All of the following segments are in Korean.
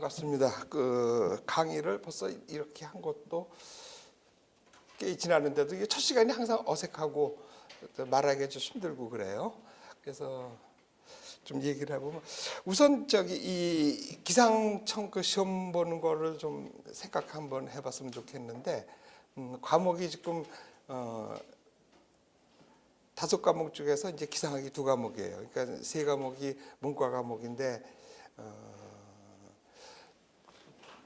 반갑습니다. 그 강의를 벌써 이렇게 한 것도 꽤 지났는데도 이게 첫 시간이 항상 어색하고 말하기가 좀 힘들고 그래요. 그래서 좀 얘기를 해보면 우선 이 기상청 그 시험 보는 거를 좀 생각 한번 해봤으면 좋겠는데 과목이 지금 5과목 중에서 이제 기상학이 2과목이에요. 그러니까 3과목이 문과 과목인데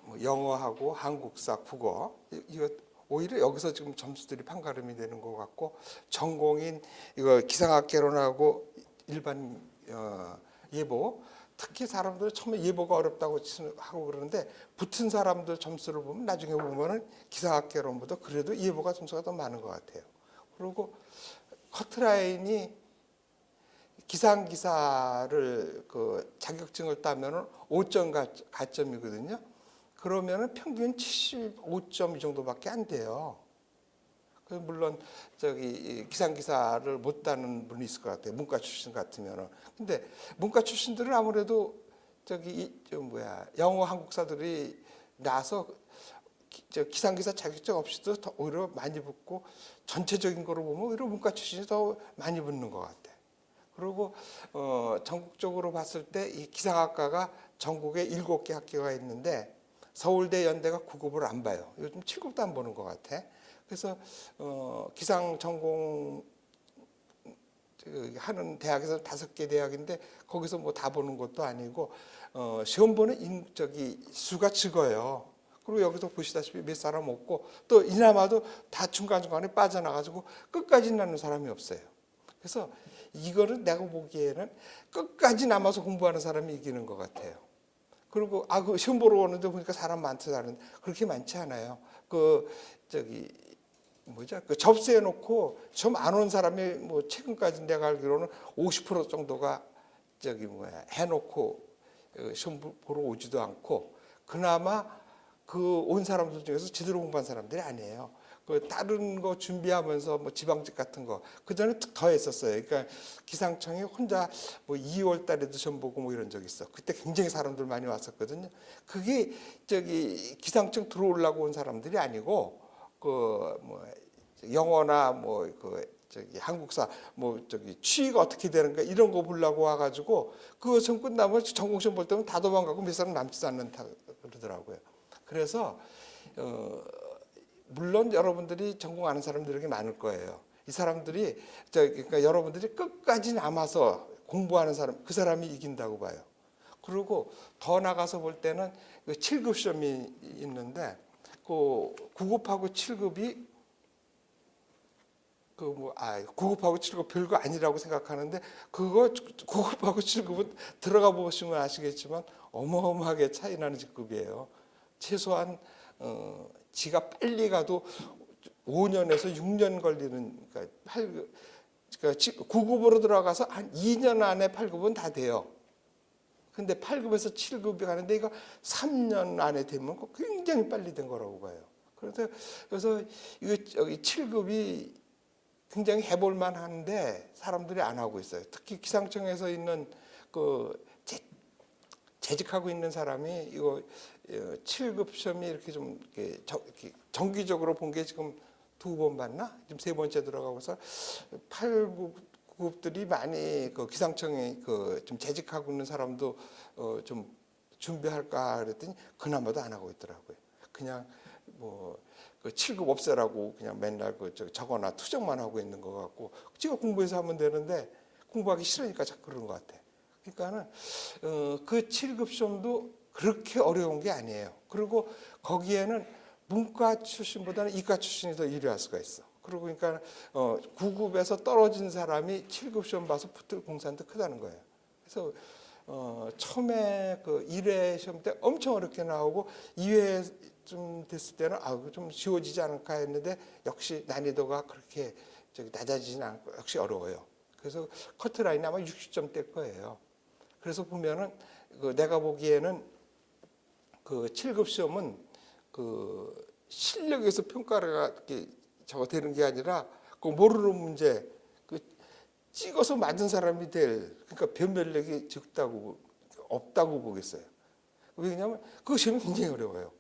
뭐 영어하고 한국사, 국어 이거 오히려 여기서 지금 점수들이 판가름이 되는 것 같고 전공인 이거 기상학개론하고 일반 예보 특히 사람들 처음에 예보가 어렵다고 하고 그러는데 붙은 사람들 점수를 보면 나중에 보면은 기상학개론보다 그래도 예보가 점수가 더 많은 것 같아요. 그리고 커트라인이 기상기사를 그 자격증을 따면은 5점 가점이거든요. 그러면은 평균 75점 이 정도밖에 안 돼요. 물론 기상기사를 못 따는 분이 있을 것 같아요. 문과 출신 같으면은. 근데 문과 출신들은 아무래도 영어 한국사들이 나서 기상기사 자격증 없이도 더 오히려 많이 붙고 전체적인 거로 보면 오히려 문과 출신이 더 많이 붙는 것 같아요. 그리고 전국적으로 봤을 때 이 기상학과가 전국에 7개 학교가 있는데 서울대, 연대가 9급을 안 봐요. 요즘 7급도 안 보는 것 같아. 그래서 기상 전공 하는 대학에서 5개 대학인데 거기서 뭐 다 보는 것도 아니고 시험 보는 수가 적어요. 그리고 여기서 보시다시피 몇 사람 없고 또 이나마도 다 중간중간에 빠져나가지고 끝까지 나는 사람이 없어요. 그래서 이거는 내가 보기에는 끝까지 남아서 공부하는 사람이 이기는 것 같아요. 그리고 그 시험 보러 오는데 보니까 사람 많다는 그렇게 많지 않아요. 그 접수해 놓고 시험 안 온 사람이 뭐 최근까지 내가 알기로는 50% 정도가 해놓고 시험 보러 오지도 않고 그나마 그 온 사람들 중에서 제대로 공부한 사람들이 아니에요. 그 다른 거 준비하면서 뭐 지방직 같은 거 그전에 더 했었어요. 그러니까 기상청이 혼자 뭐 2월 달에도 시험 보고 뭐 이런 적 있어. 그때 굉장히 사람들 많이 왔었거든요. 그게 기상청 들어오려고 온 사람들이 아니고 영어나 한국사 취의가 어떻게 되는가 이런 거 보려고 와가지고 그 시험 끝나면 전공 시험 볼 때면 다 도망가고 몇 사람 남지도 않는다 그러더라고요. 그래서 물론 여러분들이 전공 아는 사람들이 많을 거예요. 이 사람들이 그러니까 여러분들이 끝까지 남아서 공부하는 사람 그 사람이 이긴다고 봐요. 그리고 더 나가서 볼 때는 7급 시험이 있는데 그 9급하고 7급이 9급하고 7급 별거 아니라고 생각하는데 그거 9급하고 7급은 들어가 보시면 아시겠지만 어마어마하게 차이 나는 직급이에요. 최소한 지가 빨리 가도 5년에서 6년 걸리는 그러니까 9급으로 들어가서 한 2년 안에 8급은 다 돼요. 근데 8급에서 7급이 가는데 이거 3년 안에 되면 굉장히 빨리 된 거라고 봐요. 그래서 이거 7급이 굉장히 해볼 만한데 사람들이 안 하고 있어요. 특히 기상청에서 있는 재직하고 있는 사람이 이거 7급 시험이 이렇게 좀 정기적으로 본 게 지금 2번 봤나? 지금 3번째 들어가고서 8급들이 많이 기상청에 좀 재직하고 있는 사람도 좀 준비할까 그랬더니 그나마도 안 하고 있더라고요. 그냥 7급 없애라고 그냥 맨날 적어놔 투정만 하고 있는 것 같고 지가 공부해서 하면 되는데 공부하기 싫으니까 자꾸 그런 것 같아. 그러니까는 그 7급 시험도 그렇게 어려운 게 아니에요. 그리고 거기에는 문과 출신보다는 이과 출신이 더 유리할 수가 있어. 그러고 그러니까 9급에서 떨어진 사람이 7급 시험 봐서 붙을 공산도 크다는 거예요. 그래서 처음에 1회 시험 때 엄청 어렵게 나오고 2회 좀 됐을 때는 좀 쉬워지지 않을까 했는데 역시 난이도가 그렇게 낮아지진 않고 역시 어려워요. 그래서 커트라인이 아마 60점대일 거예요. 그래서 보면은 내가 보기에는 7급 시험은 실력에서 평가가 되는 게 아니라 모르는 문제 찍어서 맞은 사람이 그러니까 변별력이 없다고 보겠어요. 왜냐하면 그 시험이 굉장히 어려워요.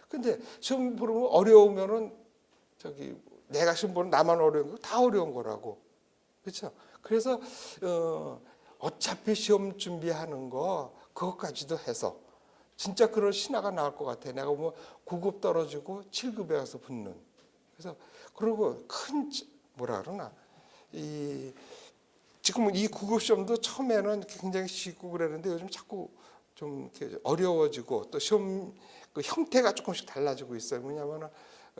근데 시험 보면 어려우면은 저기 내가 시험 보는 나만 어려운 거 다 어려운 거라고. 그렇죠? 그래서 어차피 시험 준비하는 거 그것까지도 해서 진짜 그런 신화가 나올 것 같아. 내가 뭐 9급 떨어지고 7급에 가서 붙는. 그래서 그리고 큰 뭐라 그러나 이 지금 이 9급 시험도 처음에는 굉장히 쉽고 그랬는데 요즘 자꾸 좀 이렇게 어려워지고 또 시험 그 형태가 조금씩 달라지고 있어요. 뭐냐면은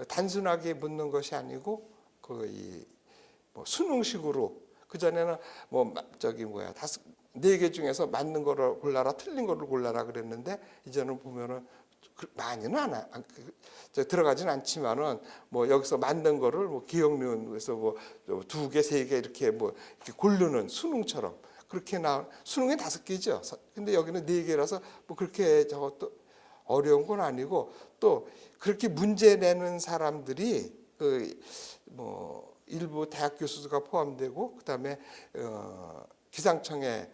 단순하게 묻는 것이 아니고 거의 뭐 수능식으로 그 전에는 뭐 저기 뭐야 다섯 4개 중에서 맞는 거를 골라라 틀린 거를 골라라 그랬는데 이제는 보면은 많이는 들어가진 않지만은 뭐 여기서 만든 거를 뭐 기억론에서 뭐 2개, 3개 이렇게 뭐 이렇게 고르는 수능처럼 그렇게 수능이 5개죠. 근데 여기는 4개라서 뭐 그렇게 저것도 어려운 건 아니고 또 그렇게 문제 내는 사람들이 그 뭐 일부 대학 교수가 포함되고 그다음에 기상청에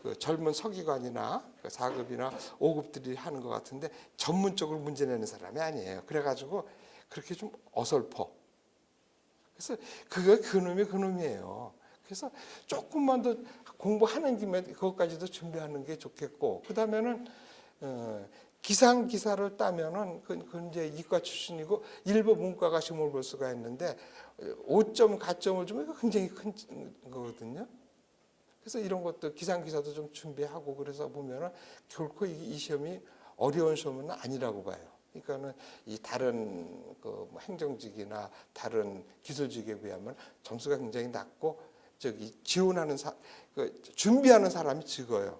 그 젊은 서기관이나 4급이나 5급들이 하는 것 같은데 전문적으로 문제 내는 사람이 아니에요. 그래가지고 그렇게 좀 어설퍼. 그래서 그놈이에요. 그래서 조금만 더 공부하는 김에 그것까지도 준비하는 게 좋겠고 그 다음에는 기상 기사를 따면은 그 이제 이과 출신이고 일부 문과가 시험을 볼 수가 있는데 5점 가점을 주면 이거 굉장히 큰 거거든요. 그래서 이런 것도 기상기사도 좀 준비하고 그래서 보면은 결코 이 시험이 어려운 시험은 아니라고 봐요. 그러니까는 이 다른 그 행정직이나 다른 기술직에 비하면 점수가 굉장히 낮고 저기 지원하는 그 준비하는 사람이 적어요.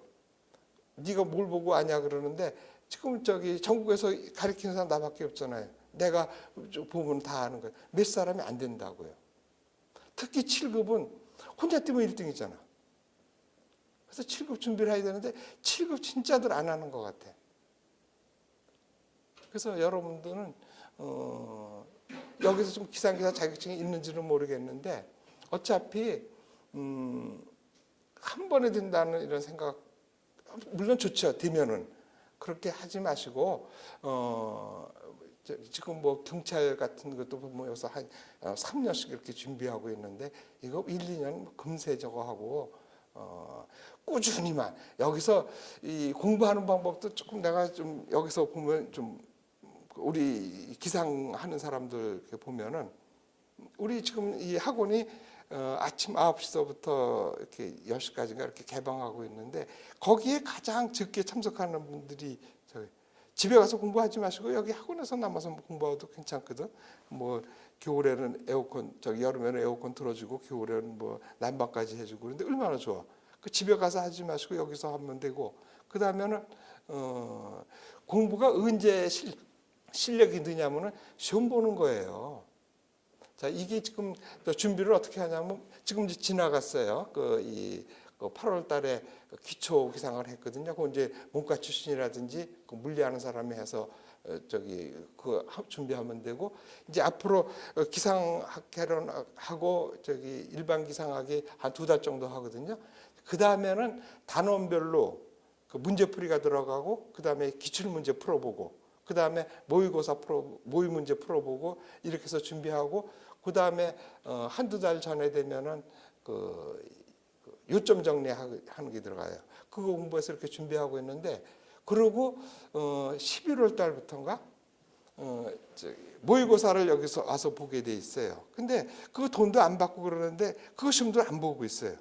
네가 뭘 보고 아냐 그러는데 지금 저기 전국에서 가르치는 사람 나밖에 없잖아요. 내가 보면 다 아는 거예요. 몇 사람이 안 된다고요. 특히 7급은 혼자 뛰면 1등이잖아. 그래서 7급 준비를 해야 되는데 7급 진짜들 안 하는 것 같아. 그래서 여러분들은 여기서 좀 기상기사 자격증이 있는지는 모르겠는데 어차피 한 번에 된다는 이런 생각 물론 좋죠. 되면은 그렇게 하지 마시고 지금 뭐 경찰 같은 것도 모여서 한 3년씩 이렇게 준비하고 있는데 이거 1, 2년 금세 저거 하고 꾸준히만 여기서 이 공부하는 방법도 조금 내가 좀 여기서 보면 좀 우리 기상하는 사람들 보면은 우리 지금 이 학원이 아침 9시서부터 이렇게 10시까지인가 이렇게 개방하고 있는데 거기에 가장 적게 참석하는 분들이 집에 가서 공부하지 마시고 여기 학원에서 남아서 공부해도 괜찮거든. 뭐 겨울에는 에어컨 여름에는 에어컨 틀어주고 겨울에는 뭐 난방까지 해주고 그런데 얼마나 좋아. 그 집에 가서 하지 마시고 여기서 하면 되고 그 다음에는 공부가 언제 실력이 느냐면은 시험 보는 거예요. 자, 이게 지금 준비를 어떻게 하냐면 지금 이제 지나갔어요. 그 8월 달에 기초 기상을 했거든요. 그 이제 문과 출신이라든지 그 물리하는 사람이 해서 그 준비하면 되고 이제 앞으로 기상학개론하고 일반 기상학이 한 2달 정도 하거든요. 그 다음에는 단원별로 그 문제풀이가 들어가고 그 다음에 기출 문제 풀어보고 그 다음에 모의고사 모의 문제 풀어보고 이렇게 해서 준비하고 그 다음에 한두 달 전에 되면은 그 요점 정리하는 게 들어가요. 그거 공부해서 이렇게 준비하고 있는데 그리고 11월 달부터인가 모의고사를 여기서 와서 보게 돼 있어요. 근데 그거 돈도 안 받고 그러는데 그거 시험도 안 보고 있어요.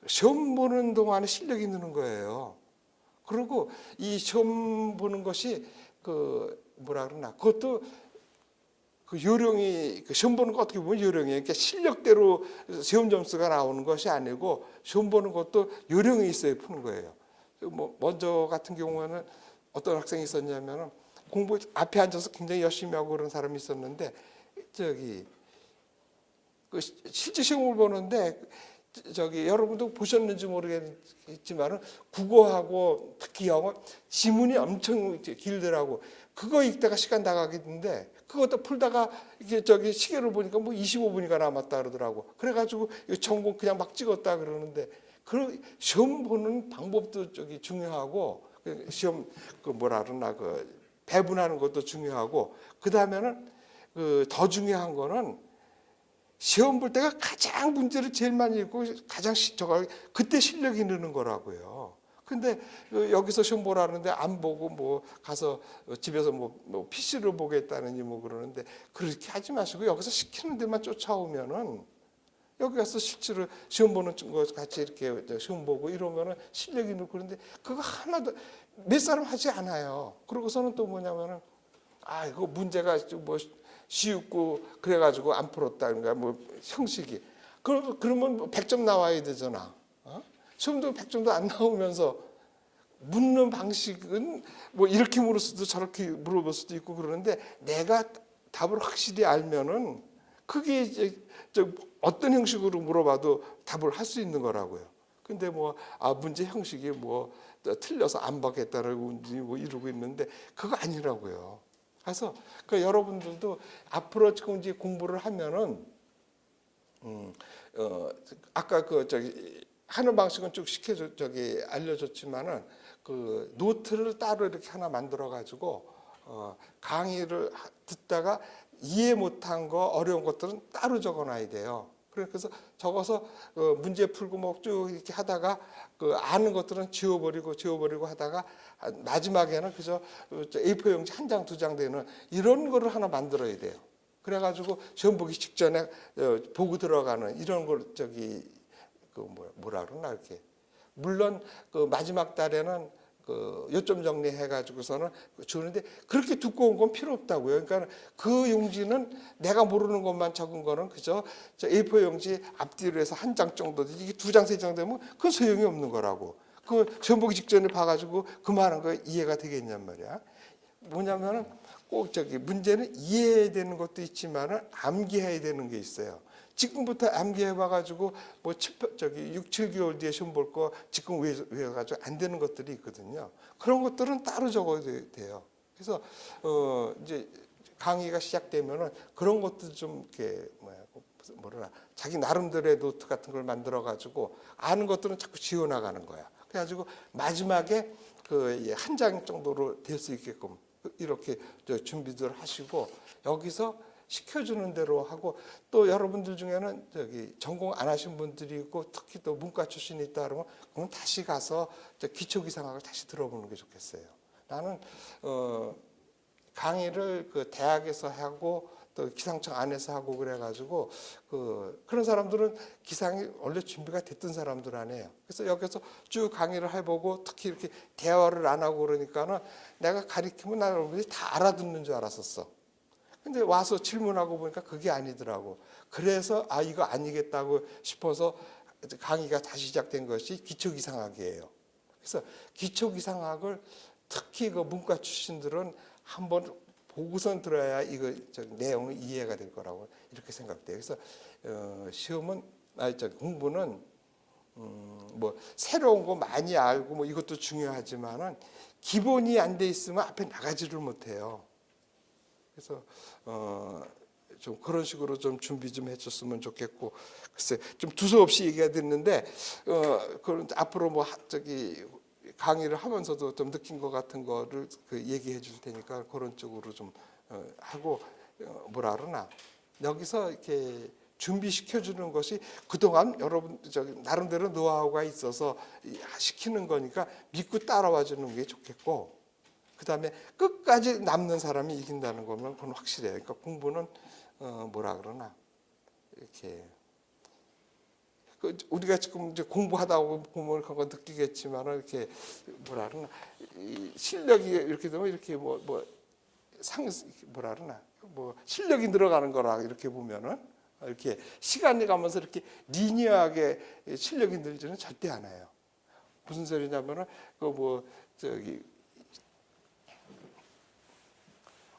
시험 보는 동안에 실력이 느는 거예요. 그리고 이 시험 보는 것이 그 뭐라 그러나 그것도 그 요령이 시험 보는 거 어떻게 보면 요령이에요. 그러니까 실력대로 시험 점수가 나오는 것이 아니고 시험 보는 것도 요령이 있어야 푸는 거예요. 뭐 먼저 같은 경우에는 어떤 학생이 있었냐면은 공부 앞에 앉아서 굉장히 열심히 하고 그런 사람이 있었는데 그 실제 시험을 보는데 여러분도 보셨는지 모르겠지만은 국어하고 특히 영어 지문이 엄청 길더라고. 그거 읽다가 시간 다 가겠는데 그것도 풀다가 이게 시계를 보니까 뭐 25분이가 남았다 그러더라고. 그래가지고 전공 그냥 막 찍었다 그러는데 그 시험 보는 방법도 중요하고 시험 그 뭐라 그러나 그 배분하는 것도 중요하고 그 다음에는 그 더 중요한 거는 시험 볼 때가 가장 문제를 제일 많이 읽고 가장 저가 그때 실력이 느는 거라고요. 근데 여기서 시험 보라는데 안 보고 뭐 가서 집에서 뭐 PC를 보겠다느니 뭐 그러는데 그렇게 하지 마시고 여기서 시키는 데만 쫓아오면은 여기 가서 실제로 시험 보는 거 같이 이렇게 시험 보고 이러면은 실력이 늘고 그런데 그거 하나도 몇 사람 하지 않아요. 그러고서는 또 뭐냐면은 아 이거 문제가 뭐 쉬웠고 그래가지고 안 풀었다든가 뭐 형식이 그러면 뭐 100점 나와야 되잖아. 시험도 100점도 안 나오면서 묻는 방식은 뭐 이렇게 물을 수도 저렇게 물어볼 수도 있고 그러는데 내가 답을 확실히 알면은 그게 이제 어떤 형식으로 물어봐도 답을 할 수 있는 거라고요. 근데 뭐 문제 형식이 뭐 틀려서 안 받겠다라고 뭐 이러고 있는데 그거 아니라고요. 그래서 그 여러분들도 앞으로 지금 이제 공부를 하면은 아까 그 하는 방식은 쭉 알려줬지만은 그 노트를 따로 이렇게 하나 만들어 가지고 강의를 듣다가 이해 못한 거 어려운 것들은 따로 적어놔야 돼요. 그래서 적어서 문제 풀고 뭐 쭉 이렇게 하다가 그 아는 것들은 지워버리고 하다가 마지막에는 그저 A4 용지 한 장, 두 장 되는 이런 거를 하나 만들어야 돼요. 그래가지고 시험 보기 직전에 보고 들어가는 이런 걸 그 뭐라 그러나 이렇게 물론 그 마지막 달에는 그 요점 정리해가지고서는 주는데 그렇게 두꺼운 건 필요 없다고요. 그러니까 그 용지는 내가 모르는 것만 적은 거는 그저 A4 용지 앞뒤로 해서 한 장 정도 이게 두 장, 세 장 되면 그건 소용이 없는 거라고. 그 시험 보기 직전에 봐가지고 그만한 거 이해가 되겠냔 말이야. 뭐냐면은 꼭 문제는 이해해야 되는 것도 있지만은 암기해야 되는 게 있어요. 지금부터 암기해봐가지고 뭐 6, 7개월 뒤에 시험 볼 거 지금 외워가지고 안 되는 것들이 있거든요. 그런 것들은 따로 적어야 돼요. 그래서 이제 강의가 시작되면은 그런 것도 좀 이렇게 뭐라 자기 나름대로의 노트 같은 걸 만들어가지고 아는 것들은 자꾸 지워나가는 거야. 그래가지고 마지막에 그 한 장 정도로 될 수 있게끔 이렇게 준비들 하시고 여기서 시켜주는 대로 하고 또 여러분들 중에는 전공 안 하신 분들이 있고 특히 또 문과 출신이 있다 그러면 그럼 다시 가서 기초기상학을 다시 들어보는 게 좋겠어요. 나는 강의를 그 대학에서 하고 또 기상청 안에서 하고 그래가지고 그런 사람들은 기상이 원래 준비가 됐던 사람들 아니에요. 그래서 여기서 쭉 강의를 해보고 특히 이렇게 대화를 안 하고 그러니까는 내가 가르치면 여러분들이 다 알아듣는 줄 알았었어. 근데 와서 질문하고 보니까 그게 아니더라고. 그래서 이거 아니겠다고 싶어서 강의가 다시 시작된 것이 기초기상학이에요. 그래서 기초기상학을 특히 그 문과 출신들은 한번 보고선 들어야 이거 내용이 이해가 될 거라고 이렇게 생각돼요. 그래서 시험은 공부는 뭐 새로운 거 많이 알고 뭐 이것도 중요하지만은 기본이 안 돼 있으면 앞에 나가지를 못해요. 그래서 좀 그런 식으로 좀 준비 좀 해줬으면 좋겠고 글쎄 좀 두서없이 얘기가 됐는데 그런 앞으로 뭐 강의를 하면서도 좀 느낀 것 같은 거를 얘기해 줄 테니까 그런 쪽으로 좀 하고 뭐라 그러나 여기서 이렇게 준비시켜 주는 것이 그동안 여러분 나름대로 노하우가 있어서 시키는 거니까 믿고 따라와 주는 게 좋겠고 그다음에 끝까지 남는 사람이 이긴다는 거면 그건 확실해요. 그러니까 공부는 뭐라 그러나 이렇게 우리가 지금 이제 공부하다 보면 그런 거 느끼겠지만 이렇게 뭐라 그러나 실력이 이렇게 되면 이렇게 뭐라 그러나 뭐 실력이 늘어가는 거라 이렇게 보면은 이렇게 시간이 가면서 이렇게 리니어하게 실력이 늘지는 절대 않아요. 무슨 소리냐면은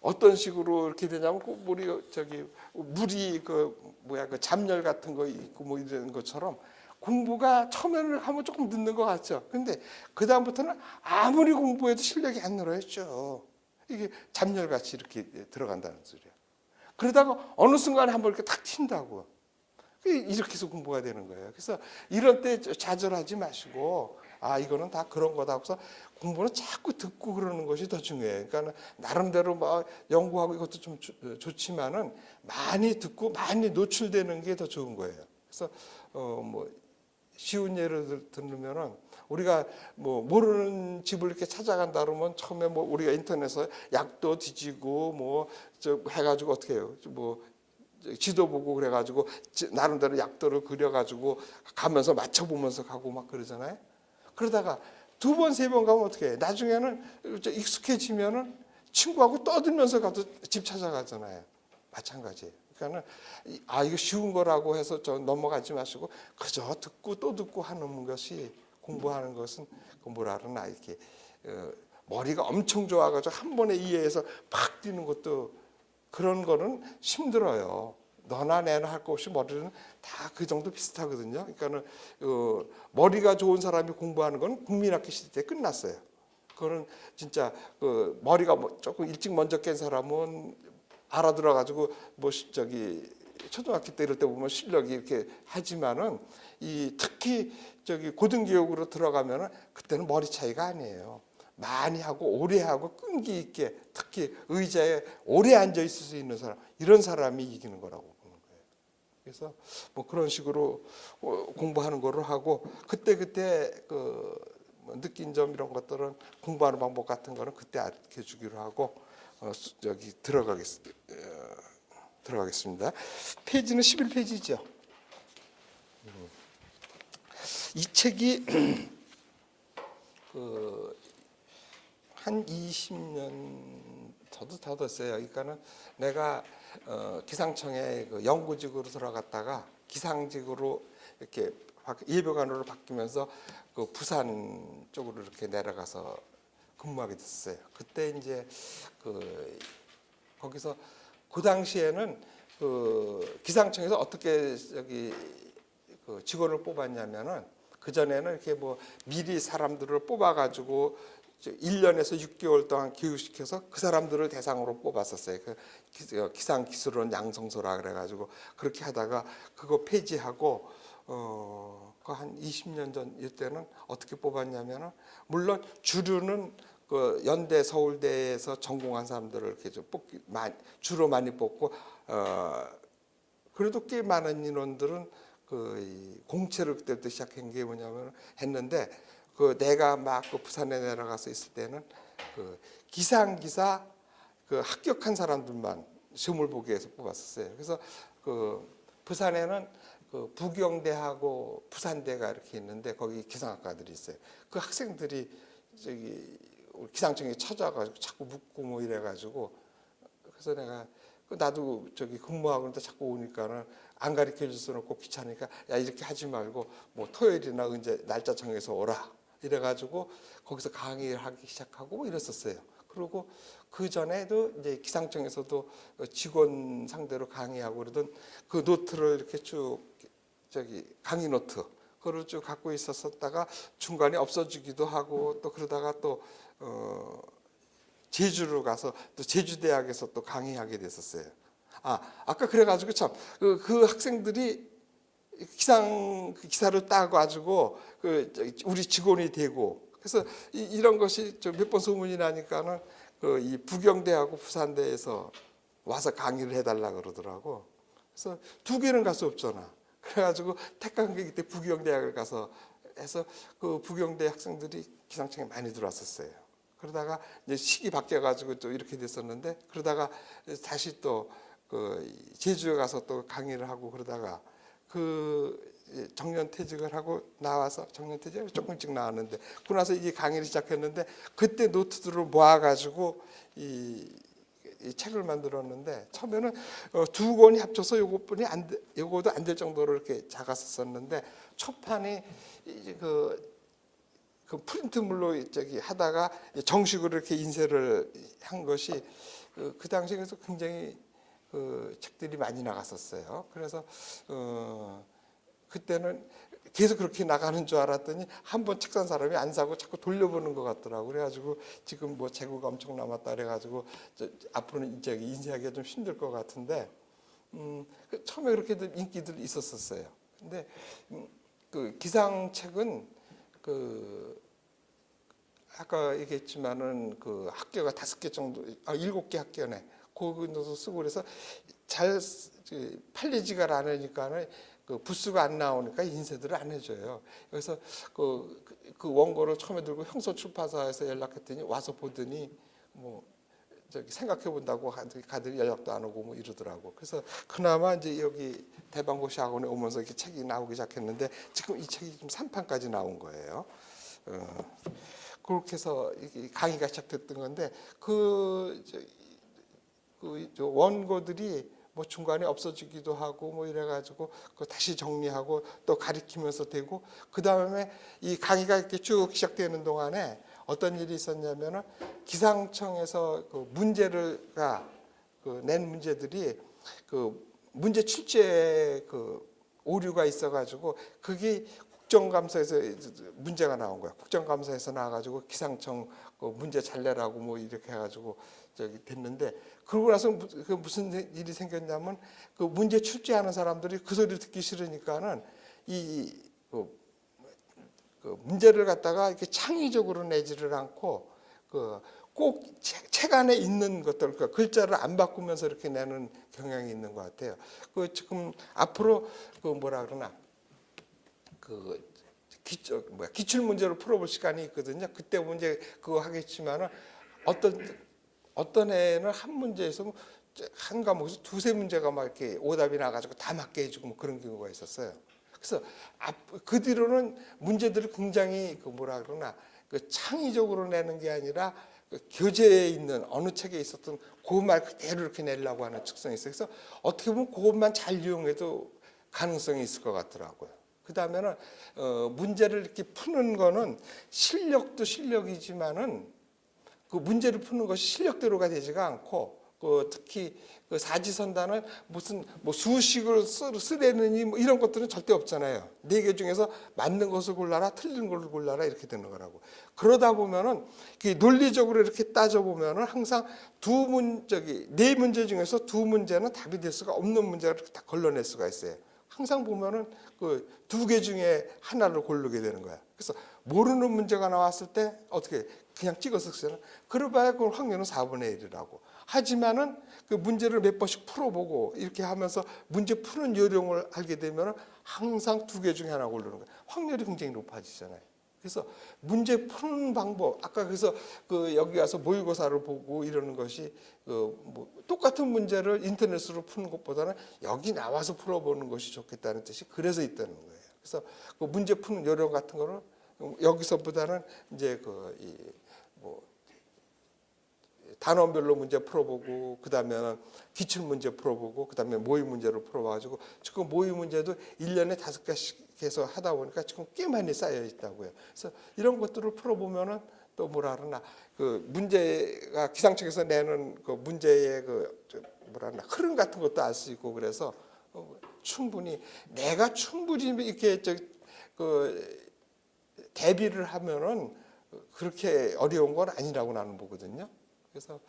어떤 식으로 이렇게 되냐면 물이 그 잡열 같은 거 있고 뭐 이런 것처럼 공부가 처음에는 하면 조금 늦는 것 같죠. 근데 그 다음부터는 아무리 공부해도 실력이 안 늘어야죠. 이게 잡열 같이 이렇게 들어간다는 소리야. 그러다가 어느 순간에 한번 이렇게 탁 튄다고. 이렇게 해서 공부가 되는 거예요. 그래서 이럴 때 좌절하지 마시고 아 이거는 다 그런 거다 하고서 공부는 자꾸 듣고 그러는 것이 더 중요해요. 그러니까 나름대로 막 연구하고 이것도 좀 좋지만은 많이 듣고 많이 노출되는 게 더 좋은 거예요. 그래서 뭐 쉬운 예를 들면은 우리가 뭐 모르는 집을 이렇게 찾아간다 그러면 처음에 뭐 우리가 인터넷에 약도 뒤지고 뭐 저 해가지고 어떻게 해요? 뭐 지도 보고 그래가지고 나름대로 약도를 그려가지고 가면서 맞춰보면서 가고 막 그러잖아요. 그러다가 두 번, 세 번 가면 어떻게 해? 나중에는 익숙해지면은 친구하고 떠들면서 가도 집 찾아가잖아요. 마찬가지예요. 그러니까는 아 이거 쉬운 거라고 해서 저 넘어가지 마시고 그저 듣고 또 듣고 하는 것이 공부하는 것은 그 뭐라 그러나 이렇게 머리가 엄청 좋아가지고 한 번에 이해해서 팍 뛰는 것도 그런 거는 힘들어요. 너나 내나 할 거 없이 머리는 다 그 정도 비슷하거든요. 그러니까는 머리가 좋은 사람이 공부하는 건 국민학교 시대 때 끝났어요. 그거는 진짜 그 머리가 조금 일찍 먼저 깬 사람은 알아들어 가지고 뭐 저기 초등학교 때 이럴 때 보면 실력이 이렇게 하지만은 이 특히 저기 고등교육으로 들어가면은 그때는 머리 차이가 아니에요. 많이 하고 오래 하고 끈기 있게 특히 의자에 오래 앉아 있을 수 있는 사람 이런 사람이 이기는 거라고 보는 거예요. 그래서 뭐 그런 식으로 공부하는 거를 하고 그때 그 느낀 점 이런 것들은 공부하는 방법 같은 거는 그때 알려 주기로 하고 여기 들어가겠습니다. 페이지는 11페이지죠. 이 책이 한 20년 저도 더 됐어요. 그러니까는 내가 기상청에 그 연구직으로 들어갔다가 기상직으로 이렇게 예비관으로 바뀌면서 그 부산 쪽으로 이렇게 내려가서 근무하게 됐어요. 그때 이제 그 거기서 그 당시에는 그 기상청에서 어떻게 저기 그 직원을 뽑았냐면은 그 전에는 이렇게 뭐 미리 사람들을 뽑아가지고 1년에서 6개월 동안 교육시켜서 그 사람들을 대상으로 뽑았었어요. 그 기상기술원 양성소라 그래가지고 그렇게 하다가 그거 폐지하고 한 20년 전 이때는 어떻게 뽑았냐면은 물론 주류는 그 연대 서울대에서 전공한 사람들을 이렇게 좀 주로 많이 뽑고 그래도 꽤 많은 인원들은 그 공채를 그때부터 시작한 게 뭐냐면 했는데 그 내가 막 그 부산에 내려가서 있을 때는 그 기상기사 그 합격한 사람들만 시험을 보기 위해서 뽑았었어요. 그래서 그 부산에는 그 부경대하고 부산대가 이렇게 있는데 거기 기상학과들이 있어요. 그 학생들이 저기 기상청에 찾아가지고 자꾸 묻고 뭐 이래가지고 그래서 내가 나도 저기 근무하고 있는데 자꾸 오니까는 안 가르쳐 줄 수는 없고 귀찮으니까 야 이렇게 하지 말고 뭐 토요일이나 언제 날짜 정해서 오라 이래가지고 거기서 강의를 하기 시작하고 뭐 이랬었어요. 그리고 그 전에도 이제 기상청에서도 직원 상대로 강의하고 그러던 그 노트를 이렇게 쭉 저기 강의 노트 그걸 쭉 갖고 있었다가 중간에 없어지기도 하고 또 그러다가 또 제주로 가서 또 제주대학에서 또 강의하게 됐었어요. 아까 그래가지고 참 그 학생들이 기사를 따가지고 우리 직원이 되고 그래서 이런 것이 몇 번 소문이 나니까는 이 부경대하고 부산대에서 와서 강의를 해달라 그러더라고. 그래서 두 개는 갈 수 없잖아. 그래가지고 택한 게 그때 부경대학을 가서 해서 그 부경대 학생들이 기상청에 많이 들어왔었어요. 그러다가 이제 시기 바뀌어가지고 또 이렇게 됐었는데 그러다가 다시 또 그 제주에 가서 또 강의를 하고 그러다가 그 정년퇴직을 하고 나와서 정년퇴직을 조금 일찍 나왔는데 그러고 나서 이제 강의를 시작했는데 그때 노트들을 모아가지고 이 책을 만들었는데 처음에는 두 권이 합쳐서 요거도 안 될 정도로 이렇게 작았었는데 첫 판이 이제 그 프린트물로 저기 하다가 정식으로 이렇게 인쇄를 한 것이 그 당시에서 굉장히 그 책들이 많이 나갔었어요. 그래서 그때는 계속 그렇게 나가는 줄 알았더니 한 번 책 산 사람이 안 사고 자꾸 돌려보는 것 같더라고. 그래가지고 지금 뭐 재고가 엄청 남았다 그래가지고 앞으로는 저기 인쇄하기가 좀 힘들 것 같은데 처음에 그렇게도 인기들이 있었었어요. 근데 그 기상책은 그 아까 얘기했지만은 그 학교가 5개 정도, 7개 학교네. 거기서 쓰고 그래서 잘 팔리지가 않으니까는 그 부수가 안 나오니까 인쇄들을 안 해줘요. 그래서 그 원고를 처음에 들고 형소출판사에서 연락했더니 와서 보더니 뭐 저기 생각해 본다고 가더니 연락도 안 오고 뭐 이러더라고. 그래서 그나마 이제 여기 대방고시 학원에 오면서 이렇게 책이 나오기 시작했는데 지금 이 책이 지금 3판까지 나온 거예요. 그렇게 해서 강의가 시작됐던 건데 저 원고들이 뭐 중간에 없어지기도 하고 뭐 이래가지고 그 다시 정리하고 또 가리키면서 되고 그 다음에 이 강의가 이렇게 쭉 시작되는 동안에 어떤 일이 있었냐면은 기상청에서 그 문제를가 낸 문제들이 그 문제 출제에 그 오류가 있어가지고 그게 국정감사에서 문제가 나온 거야. 국정감사에서 나와가지고 기상청 그 문제 잘 내라고 뭐 이렇게 해가지고 저기 됐는데 그러고 나서 그 무슨 일이 생겼냐면 그 문제 출제하는 사람들이 그 소리를 듣기 싫으니까는 그 문제를 갖다가 이렇게 창의적으로 내지를 않고 꼭 책 안에 있는 것들, 그러니까 글자를 안 바꾸면서 이렇게 내는 경향이 있는 것 같아요. 그 지금 앞으로 그 뭐라 그러나 그 기출 문제를 풀어볼 시간이 있거든요. 그때 문제 그거 하겠지만은 어떤 애는 한 문제에서 한 과목에서 2-3문제가 막 이렇게 오답이 나가지고 다 맞게 해주고 뭐 그런 경우가 있었어요. 그래서 그 뒤로는 문제들을 굉장히 그 뭐라 그러나 그 창의적으로 내는 게 아니라 그 교재에 있는 어느 책에 있었던 그 말 그대로 이렇게 내려고 하는 특성이 있어요. 그래서 어떻게 보면 그것만 잘 이용해도 가능성이 있을 것 같더라고요. 그 다음에는 문제를 이렇게 푸는 거는 실력도 실력이지만은 그 문제를 푸는 것이 실력대로가 되지가 않고 특히 그 사지선다는 무슨 뭐 수식을 쓰려느니 뭐 이런 것들은 절대 없잖아요. 4개 중에서 맞는 것을 골라라, 틀린 것을 골라라 이렇게 되는 거라고. 그러다 보면은 논리적으로 이렇게 따져 보면은 항상 4문제 중에서 2문제는 답이 될 수가 없는 문제를 다 걸러낼 수가 있어요. 항상 보면은 그 2개 중에 하나를 고르게 되는 거야. 그래서 모르는 문제가 나왔을 때 어떻게 그냥 찍어서 쓰잖아. 그러봐야 그 확률은 4분의 1이라고. 하지만은 그 문제를 몇 번씩 풀어보고 이렇게 하면서 문제 푸는 요령을 알게 되면 항상 2개 중에 하나 고르는 거예요. 확률이 굉장히 높아지잖아요. 그래서 문제 푸는 방법, 아까 그래서 그 여기 와서 모의고사를 보고 이러는 것이 뭐 똑같은 문제를 인터넷으로 푸는 것보다는 여기 나와서 풀어보는 것이 좋겠다는 뜻이 그래서 있다는 거예요. 그래서 그 문제 푸는 요령 같은 거는 여기서보다는 이제 뭐 단원별로 문제 풀어보고 그다음에 기출 문제 풀어보고 그다음에 모의 문제를 풀어봐가지고 지금 모의 문제도 1년에 5개씩 해서 하다 보니까 지금 꽤 많이 쌓여 있다고요. 그래서 이런 것들을 풀어보면은 또 뭐라 그러나 그 문제가 기상청에서 내는 그 문제의 뭐라 그러나 흐름 같은 것도 알 수 있고 그래서 충분히 내가 충분히 이렇게 대비를 하면은 그렇게 어려운 건 아니라고 나는 보거든요. 그래서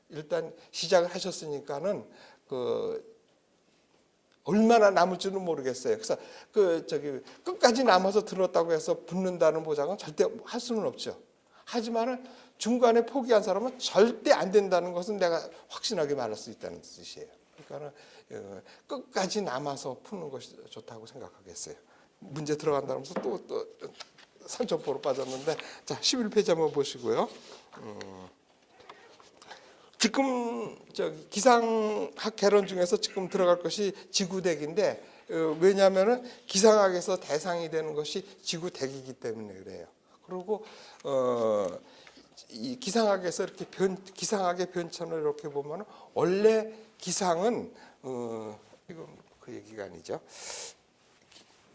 일단 시작을 하셨으니까는 얼마나 남을지는 모르겠어요. 그래서 끝까지 남아서 들었다고 해서 붙는다는 보장은 절대 할 수는 없죠. 하지만은 중간에 포기한 사람은 절대 안 된다는 것은 내가 확신하게 말할 수 있다는 뜻이에요. 그러니까는 끝까지 남아서 푸는 것이 좋다고 생각하겠어요. 문제 들어간다면서 또 산천포로 빠졌는데 자 11페이지 한번 보시고요. 지금 기상학 개론 중에서 지금 들어갈 것이 지구대기인데 왜냐하면은 기상학에서 대상이 되는 것이 지구대기이기 때문에 그래요. 그리고 이 기상학에서 이렇게 기상학의 변천을 이렇게 보면 원래 기상은 이건 그 얘기가 아니죠.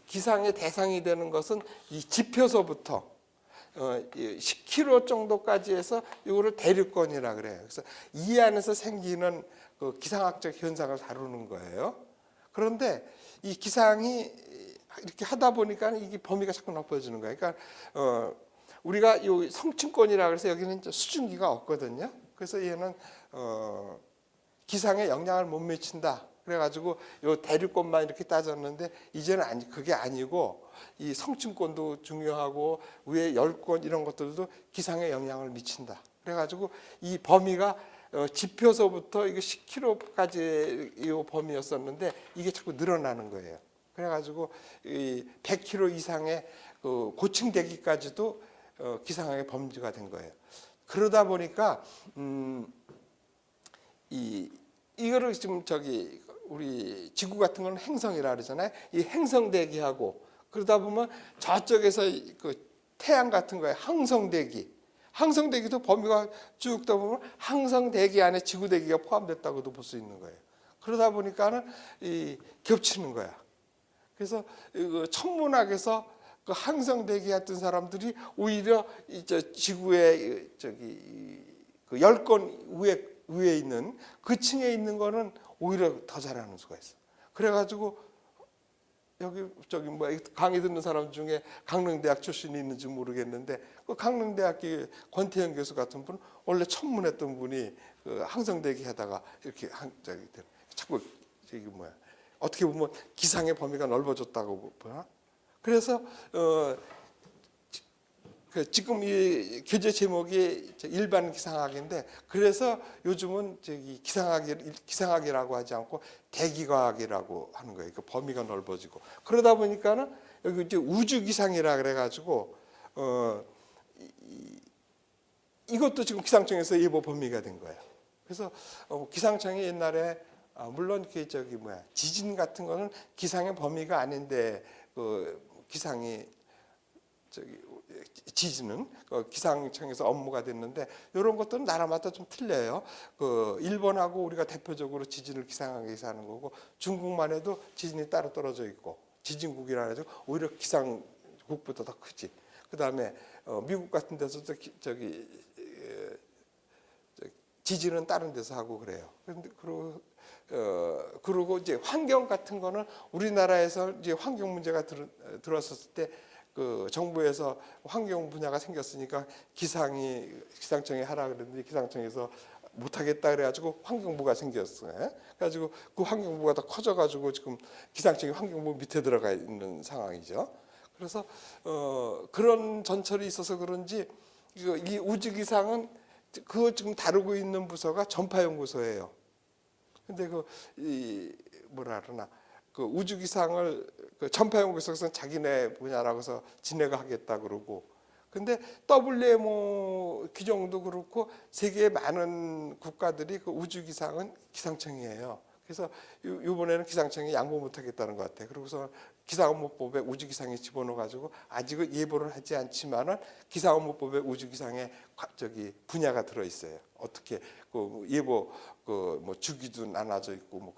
기상의 대상이 되는 것은 이 지표서부터 10km 정도까지 해서 이거를 대류권이라 그래요. 그래서 이 안에서 생기는 그 기상학적 현상을 다루는 거예요. 그런데 이 기상이 이렇게 하다 보니까 이게 범위가 자꾸 넓어지는 거예요. 그러니까 우리가 이 성층권이라 그래서 여기는 수증기가 없거든요. 그래서 얘는 기상에 영향을 못 미친다. 그래가지고 요 대류권만 이렇게 따졌는데 이제는 그게 아니고 이 성층권도 중요하고 위에 열권 이런 것들도 기상에 영향을 미친다. 그래가지고 이 범위가 지표서부터 이게 10km까지 이 범위였었는데 이게 자꾸 늘어나는 거예요. 그래가지고 이 100km 이상의 그 고층 대기까지도 기상학의 범주가 된 거예요. 그러다 보니까 이거를 지금 우리 지구 같은 건 행성이라 그러잖아요. 이 행성 대기하고 그러다 보면 저쪽에서 그 태양 같은 거에 항성 대기, 항성 대기도 범위가 쭉 다 보면 항성 대기 안에 지구 대기가 포함됐다고도 볼 수 있는 거예요. 그러다 보니까는 이 겹치는 거야. 그래서 천문학에서 그 항성 대기했던 사람들이 오히려 지구의 그 열권 위에 있는 그 층에 있는 거는 오히려 더 잘하는 수가 있어. 그래가지고 여기 뭐 강의 듣는 사람 중에 강릉대학 출신이 있는지 모르겠는데 그 강릉대학교 권태영 교수 같은 분은 원래 천문했던 분이 그 항성대기 하다가 이렇게 자꾸 어떻게 보면 기상의 범위가 넓어졌다고 보나? 그래서 지금 이 교재 제목이 일반 기상학인데 그래서 요즘은 기상학이라고 하지 않고 대기과학이라고 하는 거예요. 그 범위가 넓어지고 그러다 보니까는 여기 이제 우주기상이라 그래가지고 이것도 지금 기상청에서 예보 범위가 된 거예요. 그래서 기상청이 옛날에 물론 지진 같은 거는 기상의 범위가 아닌데 기상이 지진은 기상청에서 업무가 됐는데 이런 것들은 나라마다 좀 틀려요. 일본하고 우리가 대표적으로 지진을 기상하기위해서 하는 거고 중국만 해도 지진이 따로 떨어져 있고 지진국이라 해서 오히려 기상국보다 더 크지. 그다음에 미국 같은 데서도 지진은 다른 데서 하고 그래요. 그런데 그리고 이제 환경 같은 거는 우리나라에서 이제 환경 문제가 들어섰을 때 그 정부에서 환경 분야가 생겼으니까 기상청에 하라 그랬는데 기상청에서 못하겠다 그래가지고 환경부가 생겼어요. 그래가지고 그 환경부가 더 커져가지고 지금 기상청이 환경부 밑에 들어가 있는 상황이죠. 그래서 그런 전철이 있어서 그런지 이 우주기상은 그거 지금 다루고 있는 부서가 전파연구소예요. 근데 뭐라 그러나 그 우주기상을 전파연구소에서는 자기네 분야라고 해서 지네가 하겠다 그러고 근데 WMO 규정도 그렇고 세계의 많은 국가들이 그 우주기상은 기상청이에요. 그래서 이번에는 기상청이 양보 못하겠다는 것 같아요. 그러고서 기상업무법에 우주기상이 집어넣어가지고 아직은 예보를 하지 않지만은 기상업무법에 우주기상의 분야가 들어 있어요. 어떻게 예보 뭐 주기도 나눠져 있고 뭐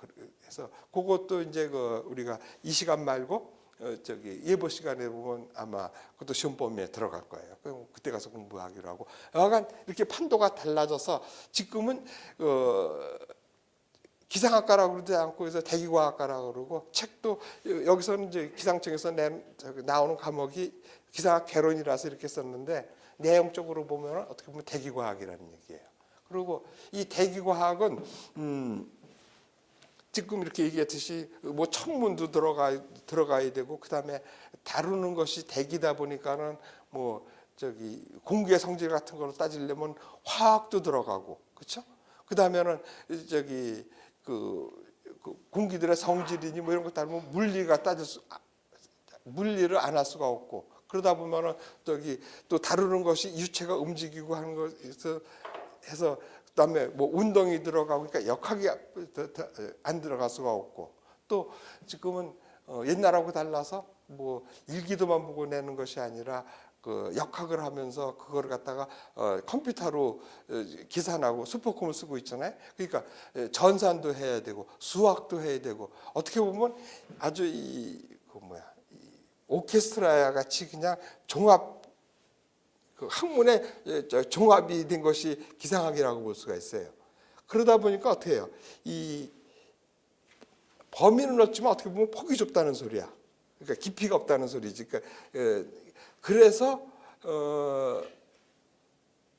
해서 그것도 이제 우리가 이 시간 말고 예보 시간에 보면 아마 그것도 시험 범위에 들어갈 거예요. 그럼 그때 가서 공부하기로 하고 약간 이렇게 판도가 달라져서 지금은 기상학과라고 그러지 않고 그래서 대기과학과라고 그러고 책도 여기서는 이제 기상청에서 나오는 과목이 기상학 개론이라서 이렇게 썼는데 내용적으로 보면 어떻게 보면 대기과학이라는 얘기예요. 그리고 이 대기과학은 지금 이렇게 얘기했듯이 뭐 천문도 들어가야 되고 그다음에 다루는 것이 대기다 보니까는 뭐 공기의 성질 같은 걸 따지려면 화학도 들어가고 그렇죠? 그다음에는 공기들의 성질이니 뭐 이런 거 따르면 물리를 안 할 수가 없고 그러다 보면은 또 다루는 것이 유체가 움직이고 하는 것에서 해서 그다음에 뭐 운동이 들어가고 그러니까 역학이 안 들어갈 수가 없고 또 지금은 옛날하고 달라서 뭐 일기도만 보고 내는 것이 아니라 그 역학을 하면서 그거를 갖다가 컴퓨터로 계산하고 슈퍼컴을 쓰고 있잖아요. 그러니까 전산도 해야 되고 수학도 해야 되고 어떻게 보면 아주 이 오케스트라 같이 그냥 종합 학문의 종합이 된 것이 기상학이라고 볼 수가 있어요. 그러다 보니까 어떻게 해요? 이 범위는 넓지만 어떻게 보면 폭이 좁다는 소리야. 그러니까 깊이가 없다는 소리지. 그래서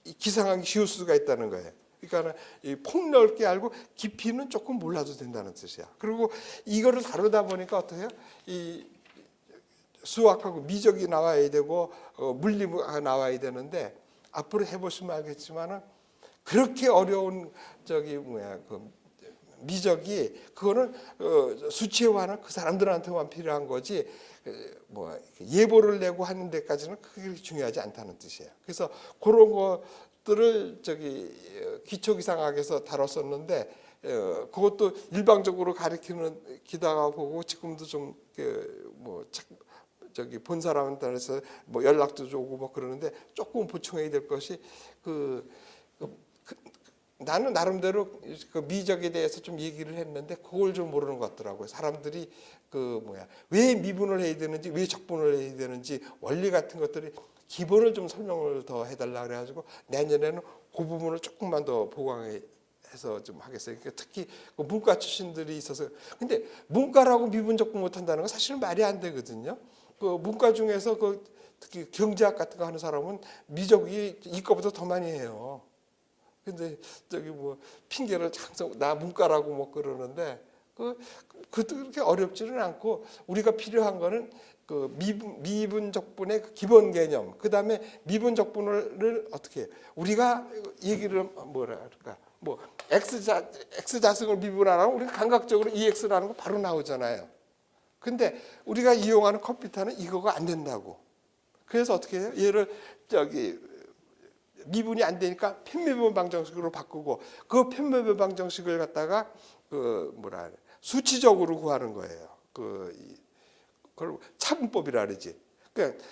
이 기상하기 쉬울 수가 있다는 거예요. 그러니까 이 폭넓게 알고 깊이는 조금 몰라도 된다는 뜻이야. 그리고 이거를 다루다 보니까 어떠해요? 이 수학하고 미적이 나와야 되고 물리가 나와야 되는데 앞으로 해보시면 알겠지만은 그렇게 어려운 그 미적이 그거는 수치화는 그 사람들한테만 필요한 거지 뭐 예보를 내고 하는 데까지는 그게 중요하지 않다는 뜻이에요. 그래서 그런 것들을 기초기상학에서 다뤘었는데 그것도 일방적으로 가르치는 기다가 보고 지금도 좀 본 사람한테서 뭐 연락도 오고 뭐 그러는데 조금 보충해야 될 것이 나는 나름대로 그 미적에 대해서 좀 얘기를 했는데 그걸 좀 모르는 것 같더라고요. 사람들이 왜 미분을 해야 되는지 왜 적분을 해야 되는지 원리 같은 것들이 기본을 좀 설명을 더 해달라 그래가지고 내년에는 그 부분을 조금만 더 보강해서 좀 하겠어요. 그러니까 특히 그 문과 출신들이 있어서 근데 문과라고 미분 적분 못한다는 건 사실은 말이 안 되거든요. 그 문과 중에서 특히 경제학 같은 거 하는 사람은 미적이 이과보다 더 많이 해요. 근데 핑계를 항상 나 문과라고 뭐 그러는데 그것도 그렇게 어렵지는 않고 우리가 필요한 거는 그 미분 적분의 그 기본 개념, 그 다음에 미분 적분을 어떻게 해요? 우리가 얘기를 뭐라 할까? 뭐 x 자승을 미분하라면 우리가 감각적으로 ex라는 거 바로 나오잖아요. 근데 우리가 이용하는 컴퓨터는 이거가 안 된다고. 그래서 어떻게 해요? 얘를 미분이 안 되니까 편매분 방정식으로 바꾸고 그 편매분 방정식을 갖다가 수치적으로 구하는 거예요. 그걸 차분법이라 그러지. 그러니까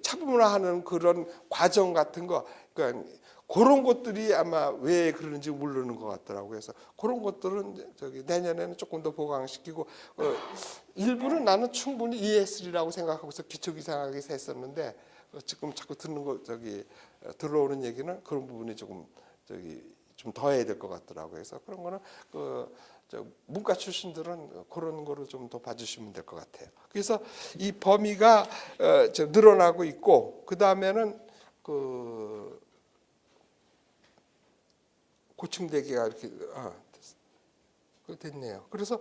차분화하는 그런 과정 같은 거, 그러니까 그런 것들이 아마 왜 그러는지 모르는 것 같더라고요. 그래서 그런 것들은 내년에는 조금 더 보강시키고 일부는 나는 충분히 ES라고 생각하고서 기초기상학에서 했었는데 지금 자꾸 듣는 거 들어오는 얘기는 그런 부분이 조금 좀 더 해야 될 것 같더라고요. 그래서 그런 거는 문과 출신들은 그런 거를 좀 더 봐주시면 될 것 같아요. 그래서 이 범위가 늘어나고 있고 그 다음에는 고층대기가 이렇게 됐네요. 그래서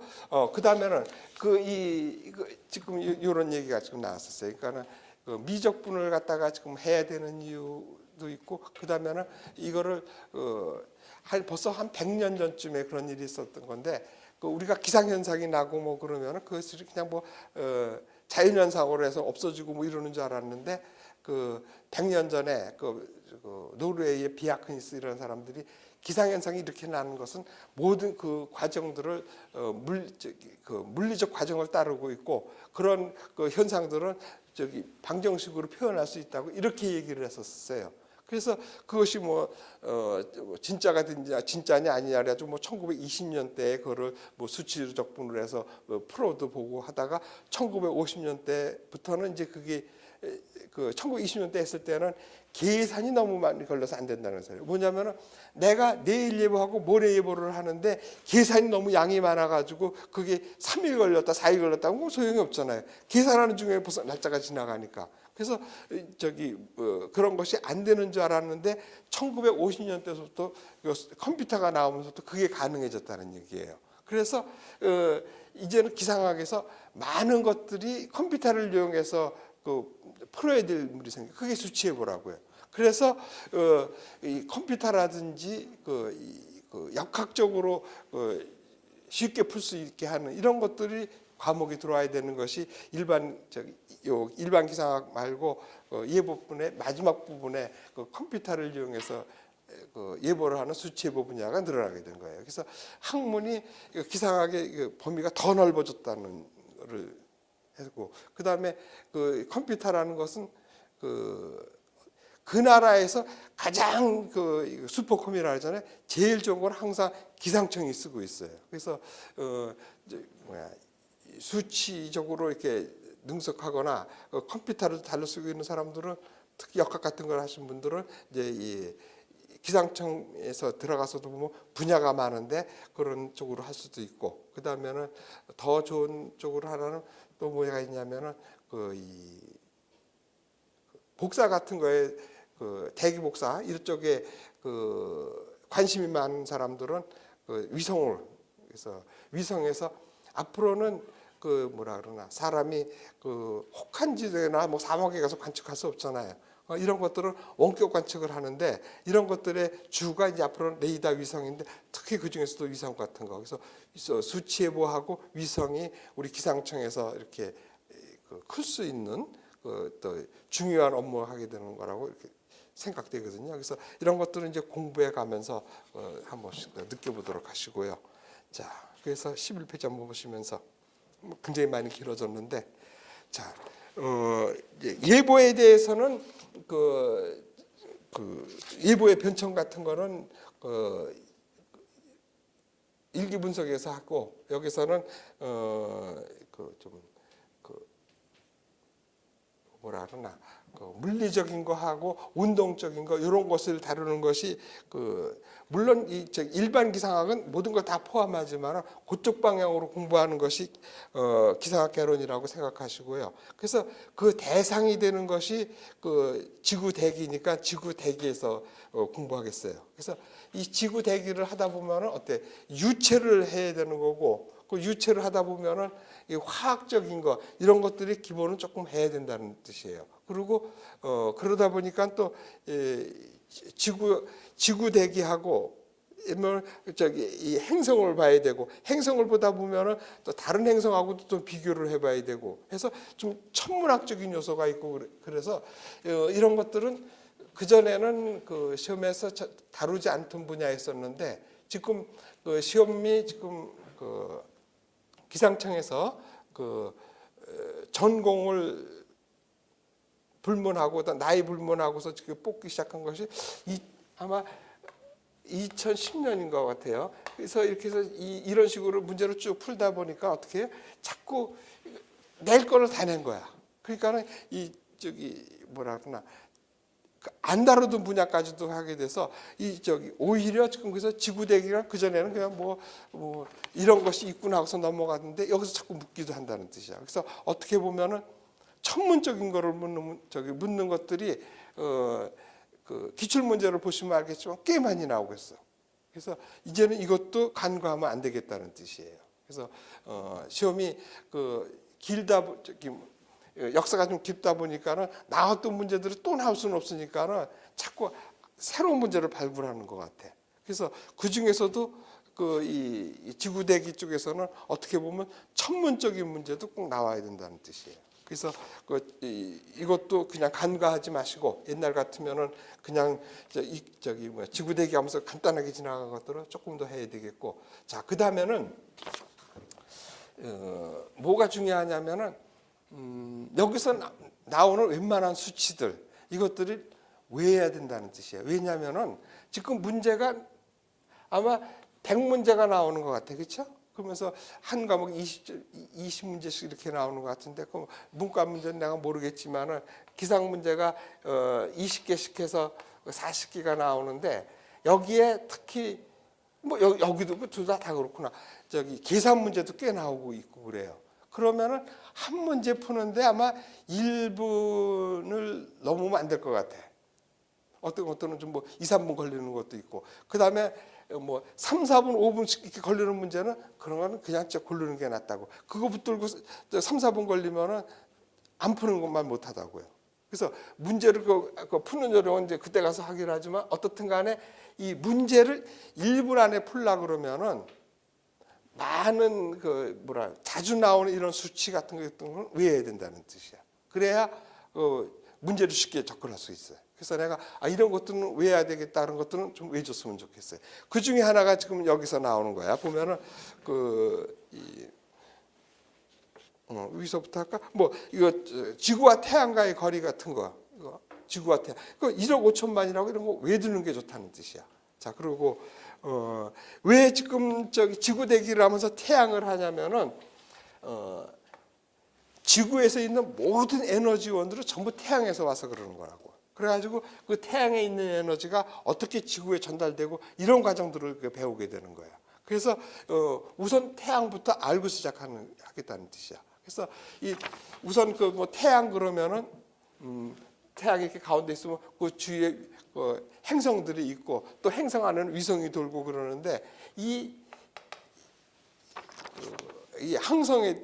그 다음에는 지금 이런 얘기가 지금 나왔었어요. 그러니까는 미적분을 갖다가 지금 해야 되는 이유도 있고 그 다음에는 이거를 벌써 한 100년 전쯤에 그런 일이 있었던 건데 우리가 기상현상이 나고 뭐 그러면은 그것이 그냥 자연현상으로 해서 없어지고 뭐 이러는 줄 알았는데 100년 전에 노르웨이의 비아크니스 이런 사람들이 기상현상이 이렇게 나는 것은 모든 그 과정들을 물리적 과정을 따르고 있고 그런 현상들은 방정식으로 표현할 수 있다고 이렇게 얘기를 했었어요. 그래서 그것이 진짜냐 아니냐 그래가지고 1920년대에 그거를 수치로 적분을 해서 프로도 보고 하다가 1950년대부터는 이제 그게 1920년대 했을 때는 계산이 너무 많이 걸려서 안 된다는 소리예요. 뭐냐면은 내가 내일 예보하고 모레 예보를 하는데 계산이 너무 양이 많아가지고 그게 3일 걸렸다 4일 걸렸다 뭐 소용이 없잖아요. 계산하는 중에 벌써 날짜가 지나가니까. 그래서 그런 것이 안 되는 줄 알았는데 1950년대부터 컴퓨터가 나오면서부터 그게 가능해졌다는 얘기예요. 그래서 이제는 기상학에서 많은 것들이 컴퓨터를 이용해서 풀어야 될 물이 생겨. 그게 수치예보라고요. 그래서 이 컴퓨터라든지 역학적으로 쉽게 풀 수 있게 하는 이런 것들이 과목이 들어와야 되는 것이 일반 기상학 말고 예보분의 마지막 부분에 컴퓨터를 이용해서 예보를 하는 수치예보 분야가 늘어나게 된 거예요. 그래서 학문이 기상학의 범위가 더 넓어졌다는 것을 했고, 그 다음에 컴퓨터라는 것은 그 나라에서 가장 슈퍼컴퓨터 하잖아요. 제일 좋은 건 항상 기상청이 쓰고 있어요. 그래서 수치적으로 이렇게 능숙하거나 컴퓨터를 달로 쓰고 있는 사람들은 특히 역학 같은 걸 하신 분들은 이제 이 기상청에서 들어가서도 보면 분야가 많은데 그런 쪽으로 할 수도 있고, 그 다음에는 더 좋은 쪽으로 하나는 또 뭐가 있냐면은 이 복사 같은 거에 대기 복사 이쪽에 관심이 많은 사람들은 그 위성을, 그래서 위성에서 앞으로는 그 뭐라 그러나 사람이 그 혹한 지대나 뭐 사막에 가서 관측할 수 없잖아요. 이런 것들을 원격 관측을 하는데, 이런 것들의 주가 이제 앞으로는 레이더 위성인데, 특히 그 중에서도 위성 같은 거, 그래서 수치 예보하고 위성이 우리 기상청에서 이렇게 클 수 있는 또 중요한 업무를 하게 되는 거라고 이렇게 생각되거든요. 그래서 이런 것들은 이제 공부해 가면서 한 번씩 느껴보도록 하시고요. 자, 그래서 11페이지 한번 보시면서 굉장히 많이 길어졌는데, 자, 이제 예보에 대해서는 그 예보의 변청 같은 거는 일기 분석에서 하고, 여기서는 뭐라 그러나 물리적인 거하고 운동적인 거 이런 것을 다루는 것이 물론 이 일반 기상학은 모든 걸 다 포함하지만 그쪽 방향으로 공부하는 것이 기상학 개론이라고 생각하시고요. 그래서 그 대상이 되는 것이 그 지구 대기니까 지구 대기에서 공부하겠어요. 그래서 이 지구 대기를 하다 보면은 어때? 유체를 해야 되는 거고, 그 유체를 하다 보면은 이 화학적인 거 이런 것들이 기본은 조금 해야 된다는 뜻이에요. 그리고 그러다 보니까 또 지구 대기하고 이 행성을 봐야 되고, 행성을 보다 보면은 또 다른 행성하고도 또 비교를 해봐야 되고 해서 좀 천문학적인 요소가 있고, 그래서 이런 것들은 그 전에는 그 시험에서 다루지 않던 분야였었는데, 지금 그 시험이 지금 그 기상청에서 그 전공을 불문하고 나이 불문하고서 지금 뽑기 시작한 것이 아마 2010년인 것 같아요. 그래서 이렇게 해서 이런 식으로 문제를 쭉 풀다 보니까 어떻게 해요? 자꾸 낼 거를 다 낸 거야. 그러니까는 뭐라 그러나 안 다루던 분야까지도 하게 돼서 오히려 지금 그래서 지구대기가 그 전에는 그냥 뭐 이런 것이 있구나 하고서 넘어갔는데, 여기서 자꾸 묻기도 한다는 뜻이야. 그래서 어떻게 보면은 천문적인 거를 묻는 것들이 그 기출 문제를 보시면 알겠지만 꽤 많이 나오고 있어. 그래서 이제는 이것도 간과하면 안 되겠다는 뜻이에요. 그래서 시험이 길다 역사가 좀 깊다 보니까는 나왔던 문제들이 또 나올 수는 없으니까는 자꾸 새로운 문제를 발굴하는 것 같아. 그래서 그 중에서도 이 지구대기 쪽에서는 어떻게 보면 천문적인 문제도 꼭 나와야 된다는 뜻이에요. 그래서 이것도 그냥 간과하지 마시고, 옛날 같으면은 그냥 지구대기 하면서 간단하게 지나간 것들을 조금 더 해야 되겠고, 자, 그 다음에는 뭐가 중요하냐면은 여기서 나오는 웬만한 수치들, 이것들이 외워야 된다는 뜻이에요. 왜냐하면은 지금 문제가 아마 100문제가 나오는 것 같아, 그렇죠? 그러면서 한 과목 20문제씩 이렇게 나오는 것 같은데, 그 문과 문제는 내가 모르겠지만은 기상 문제가 20개씩 해서 40개가 나오는데, 여기에 특히 뭐 여기도 둘 다 그렇구나. 계산 문제도 꽤 나오고 있고 그래요. 그러면은 한 문제 푸는데 아마 1분을 넘으면 안 될 것 같아. 어떤 것들은 좀 2, 3분 걸리는 것도 있고, 그 다음에 3, 4분, 5분씩 이렇게 걸리는 문제는 그런 거는 그냥 고르는 게 낫다고. 그거 붙들고 3, 4분 걸리면은 안 푸는 것만 못 하다고요. 그래서 문제를 푸는 요령은 이제 그때 가서 하기로 하지만, 어떻든 간에 이 문제를 1분 안에 풀라 그러면은 많은 자주 나오는 이런 수치 같은 걸 외워야 된다는 뜻이야. 그래야 문제를 쉽게 접근할 수 있어요. 그래서 내가 이런 것들은 외워야 되겠다는 것들은 좀 외워줬으면 좋겠어요. 그 중에 하나가 지금 여기서 나오는 거야. 보면은 여기서부터 할까? 이거 지구와 태양과의 거리 같은 거, 이거 지구와 태양, 1억 5천만이라고 이런 거 외두는 게 좋다는 뜻이야. 자, 그리고 왜 지금 지구 대기를 하면서 태양을 하냐면은 지구에서 있는 모든 에너지원들은 전부 태양에서 와서 그러는 거라고. 그래가지고 그 태양에 있는 에너지가 어떻게 지구에 전달되고 이런 과정들을 배우게 되는 거야. 그래서 우선 태양부터 알고 하겠다는 뜻이야. 그래서 우선 태양 그러면은 태양이 이렇게 가운데 있으면 그 주위에 행성들이 있고 또 행성 안에는 위성이 돌고 그러는데 이 항성인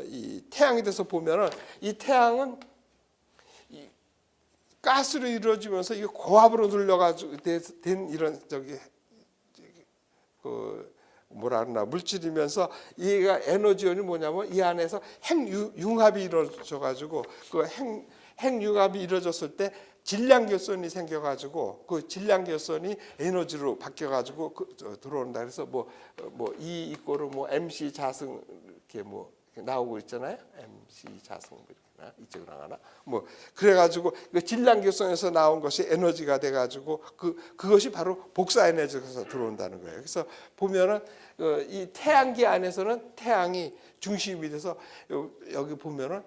이 태양에 대해서 보면은 이 태양은 이 가스로 이루어지면서 이게 고압으로 눌려가지고 된 이런 뭐라 그러나 물질이면서 얘가 에너지원이 뭐냐면 이 안에서 핵융합이 이루어져가지고 그 핵융합이 이루어졌을 때 질량결손이 생겨가지고 그 질량결손이 에너지로 바뀌어가지고 들어온다. 그래서 이 이꼬르 MC 자승 이렇게 나오고 있잖아요. MC 자승 이쪽으로 나가나 그래가지고 그 질량결손에서 나온 것이 에너지가 돼가지고 그것이 바로 복사 에너지에서 들어온다는 거예요. 그래서 보면은 이 태양계 안에서는 태양이 중심이 돼서 여기 보면은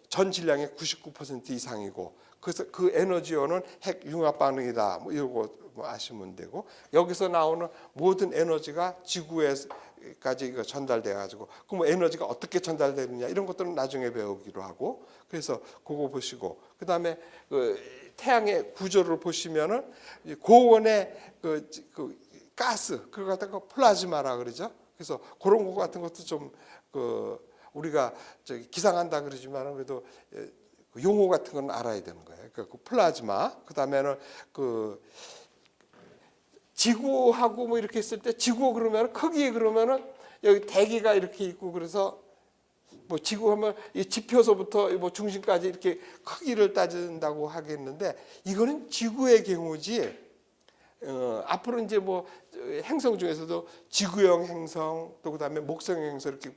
전 질량의 99% 이상이고 그래서 그 에너지원은 핵 융합 반응이다. 이러고 아시면 되고 여기서 나오는 모든 에너지가 지구에까지 전달돼 가지고 그럼 에너지가 어떻게 전달되느냐 이런 것들은 나중에 배우기로 하고 그래서 그거 보시고 그다음에 태양의 구조를 보시면은 고온의 그 가스 그걸 갖다가 플라즈마라 그러죠. 그래서 그런 거 같은 것도 좀 우리가 기상한다 그러지만 그래도 용어 같은 건 알아야 되는 거예요. 그러니까 그 플라즈마 그다음에는 지구하고 이렇게 있을 때 지구 그러면 크기 그러면은 여기 대기가 이렇게 있고 그래서 지구하면 이 지표서부터 중심까지 이렇게 크기를 따진다고 하겠는데 이거는 지구의 경우지. 앞으로 이제 행성 중에서도 지구형 행성 또 그다음에 목성형 행성 이렇게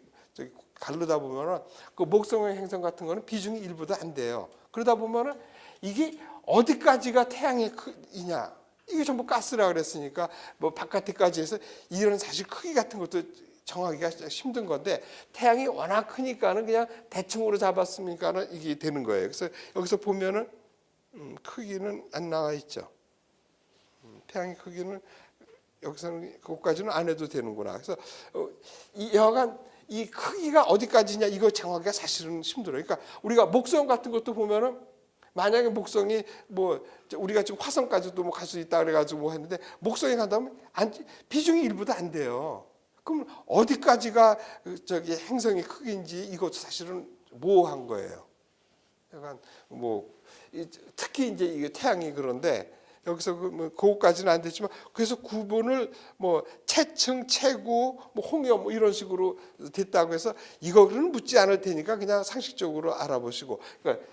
가르다 보면은 그 목성형 행성 같은 거는 비중이 1보다 안 돼요. 그러다 보면은 이게 어디까지가 태양의 크기냐 이게 전부 가스라 그랬으니까 바깥에까지 해서 이런 사실 크기 같은 것도 정하기가 힘든 건데 태양이 워낙 크니까는 그냥 대충으로 잡았으니까는 이게 되는 거예요. 그래서 여기서 보면은 크기는 안 나와 있죠. 태양의 크기는 여기서는 그것까지는 안 해도 되는구나. 그래서 여하간 이 크기가 어디까지냐 이거 정하기가 사실은 힘들어요. 그러니까 우리가 목성 같은 것도 보면은 만약에 목성이 우리가 지금 화성까지도 갈 수 있다 그래가지고 했는데 목성에 간다면 비중이 1보다 안 돼요. 그럼 어디까지가 행성의 크기인지 이것도 사실은 모호한 거예요. 약간 특히 이제 이게 태양이 그런데 여기서 그거까지는 안 됐지만 그래서 구분을 체층, 체구, 홍역 이런 식으로 됐다고 해서 이거는 묻지 않을 테니까 그냥 상식적으로 알아보시고 그러니까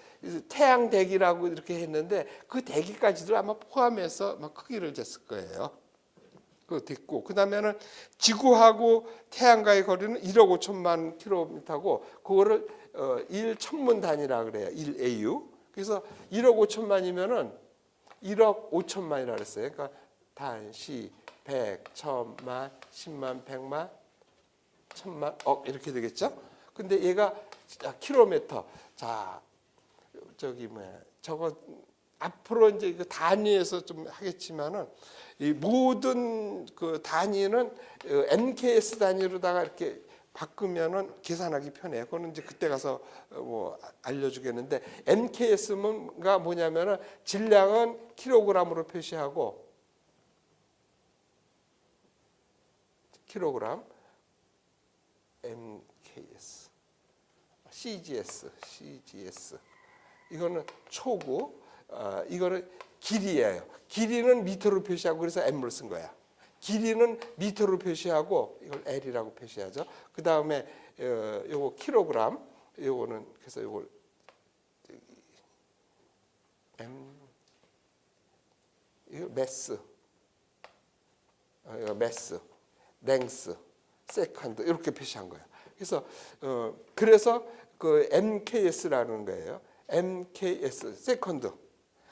태양 대기라고 이렇게 했는데 그 대기까지도 아마 포함해서 크기를 쟀을 거예요. 그거 됐고 그다음에는 지구하고 태양과의 거리는 1억 5천만 킬로미터고 그거를 1천문 단위라 그래요. 1AU. 그래서 1억 5천만이면은 1억 5천만이라 그랬어요. 그러니까 단, 시, 백, 천만, 십만, 백만, 천만, 억 이렇게 되겠죠? 근데 얘가 킬로미터. 자, 저거 앞으로 이제 그 단위에서 좀 하겠지만은 이 모든 그 단위는 MKS 단위로다가 이렇게 바꾸면은 계산하기 편해요. 그거는 이제 그때 가서 알려주겠는데 MKS가 뭐냐면은 질량은 킬로그램으로 표시하고 킬로그램 MKS, CGS 이거는 초고 이거는 길이예요. 길이는 미터로 표시하고 그래서 M을 쓴 거야. 길이는 미터로 표시하고 이걸 L이라고 표시하죠. 그 다음에 요거 킬로그램, 요거는 그래서 요걸 이거 매스, 이거 매스, 랭스, 세컨드 이렇게 표시한 거예요. 그래서 그 MKS라는 거예요. MKS, 세컨드.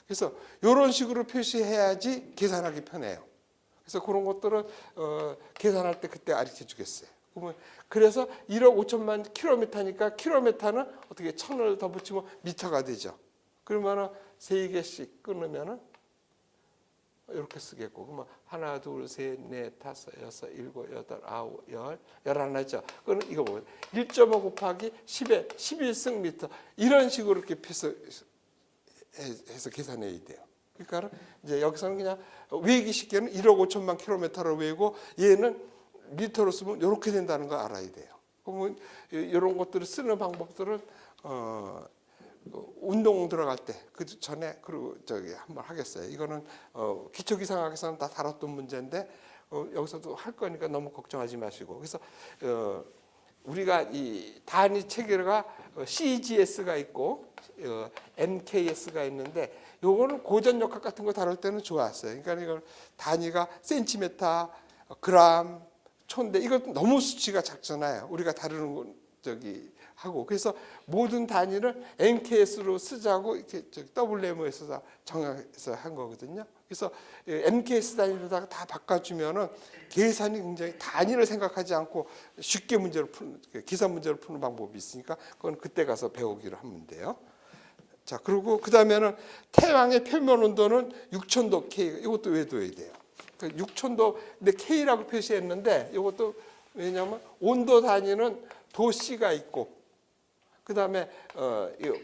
그래서 이런 식으로 표시해야지 계산하기 편해요. 그래서 그런 것들은 계산할 때 그때 가르쳐 주겠어요. 그래서 1억 5천만 킬로미터니까 킬로미터는 어떻게 1000을 더 붙이면 미터가 되죠. 그러면은 3개씩 끊으면은 이렇게 쓰겠고, 그러면 하나, 둘, 셋, 넷, 다섯, 여섯, 일곱, 여덟, 아홉, 열, 열하나 있죠. 그거는 이거 뭐 1.5 곱하기 10의 11승미터 이런 식으로 이렇게 해서 계산해야 돼요. 그러니까 이제 여기서는 그냥 외기 쉽게는 1억 5천만 킬로미터를 외우고 얘는 미터로 쓰면 이렇게 된다는 거 알아야 돼요. 그러면 이런 것들을 쓰는 방법들은 운동 들어갈 때 그 전에 그리고 저기 한번 하겠어요. 이거는 기초기상학에서는 다 다뤘던 문제인데 여기서도 할 거니까 너무 걱정하지 마시고. 그래서 우리가 이 단위 체계가 CGS가 있고 MKS가 있는데 요거는 고전역학 같은 거 다룰 때는 좋았어요. 그러니까 이걸 단위가 센티미터, 그람, 촌데 이거 너무 수치가 작잖아요. 우리가 다루는 건 저기 하고 그래서 모든 단위를 NKS로 쓰자고 이렇게 WMO에서 정해서 한 거거든요. 그래서 NKS 단위로다가 다 바꿔주면은 계산이 굉장히 단위를 생각하지 않고 쉽게 문제를 푸는 계산 문제를 푸는 방법이 있으니까 그건 그때 가서 배우기로 하면 돼요. 자, 그리고 그 다음에는 태양의 표면 온도는 6,000도 K 이것도 외워둬야 돼요. 6,000도 근데 K라고 표시했는데 이것도 왜냐하면 온도 단위는 도씨가 있고 그 다음에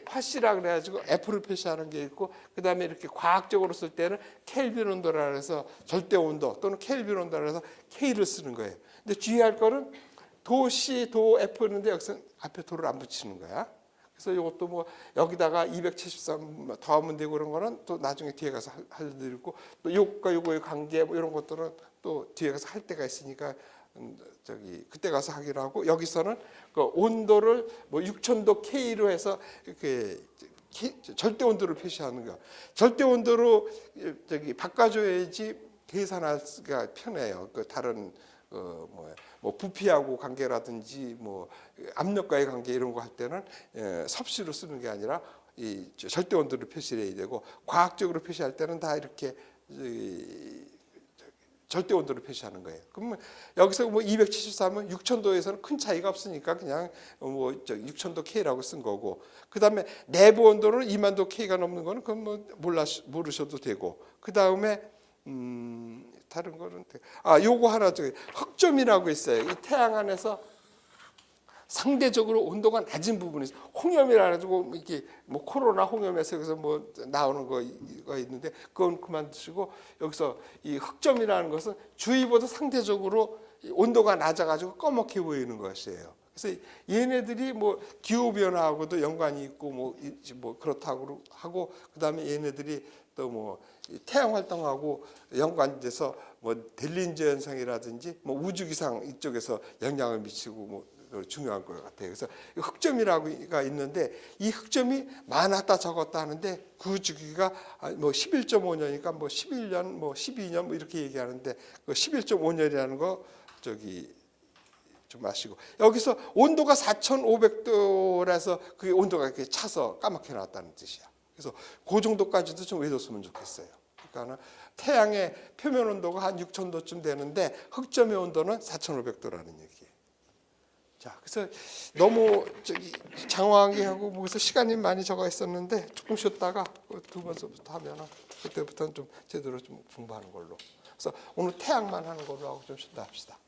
화씨라 그래가지고 F를 표시하는 게 있고 그 다음에 이렇게 과학적으로 쓸 때는 켈빈 온도라 해서 절대 온도 또는 켈빈 온도라 해서 K를 쓰는 거예요. 근데 주의할 거는 도씨, 도 F였는데 여기서 앞에 도를 안 붙이는 거야. 그래서 이것도 뭐 여기다가 273 더하면 되고 그런 거는 또 나중에 뒤에 가서 할 수도 있고 또 요거과 요거의 관계 뭐 이런 것들은 또 뒤에 가서 할 때가 있으니까 저기 그때 가서 하기로 하고 여기서는 그 온도를 뭐 6,000도 K로 해서 이렇게 절대 온도를 표시하는 거. 절대 온도로 저기 바꿔줘야지 계산하기가 편해요. 그 다른 뭐 부피하고 관계라든지 뭐 압력과의 관계 이런 거 할 때는 섭씨로 쓰는 게 아니라 이 절대 온도를 표시해야 되고 과학적으로 표시할 때는 다 이렇게 절대 온도를 표시하는 거예요. 그러면 여기서 뭐 273은 6,000도에서는 큰 차이가 없으니까 그냥 뭐 6,000도 K라고 쓴 거고 그다음에 내부 온도는 20,000도 K가 넘는 거는 그건 뭐 모르셔도 되고 그다음에 다른 거는 요거 하나 저기 흑점이라고 있어요. 이 태양 안에서 상대적으로 온도가 낮은 부분이 있어요. 홍염이라 가지고 이게 뭐 코로나 홍염에서 여기서 뭐 나오는 거가 있는데 그건 그만 두시고 여기서 이 흑점이라는 것은 주위보다 상대적으로 온도가 낮아 가지고 꺼멓게 보이는 것이에요. 그래서 얘네들이 뭐 기후 변화하고도 연관이 있고 뭐 그렇다고 하고 그다음에 얘네들이 또 뭐 태양 활동하고 연관돼서 뭐 델린저 현상이라든지 뭐 우주 기상 이쪽에서 영향을 미치고 뭐 중요한 것 같아요. 그래서 흑점이라고가 있는데 이 흑점이 많았다 적었다 하는데 그 주기가 뭐 11.5년이니까 뭐 11년 뭐 12년 뭐 이렇게 얘기하는데 그 11.5년이라는 거 저기 좀 아시고 여기서 온도가 4,500도라서 그게 온도가 이렇게 차서 까맣게 나왔다는 뜻이야. 그래서 그 정도까지도 좀 외웠으면 좋겠어요. 그러니까 태양의 표면 온도가 한 6,000도쯤 되는데 흑점의 온도는 4,500도라는 얘기예요. 자, 그래서 너무 장황하게 하고 그래서 시간이 많이 적어 있었는데 조금 쉬었다가 두 번째부터 하면은 그때부터는 좀 제대로 좀 공부하는 걸로. 그래서 오늘 태양만 하는 걸로 하고 좀 쉬다 합시다.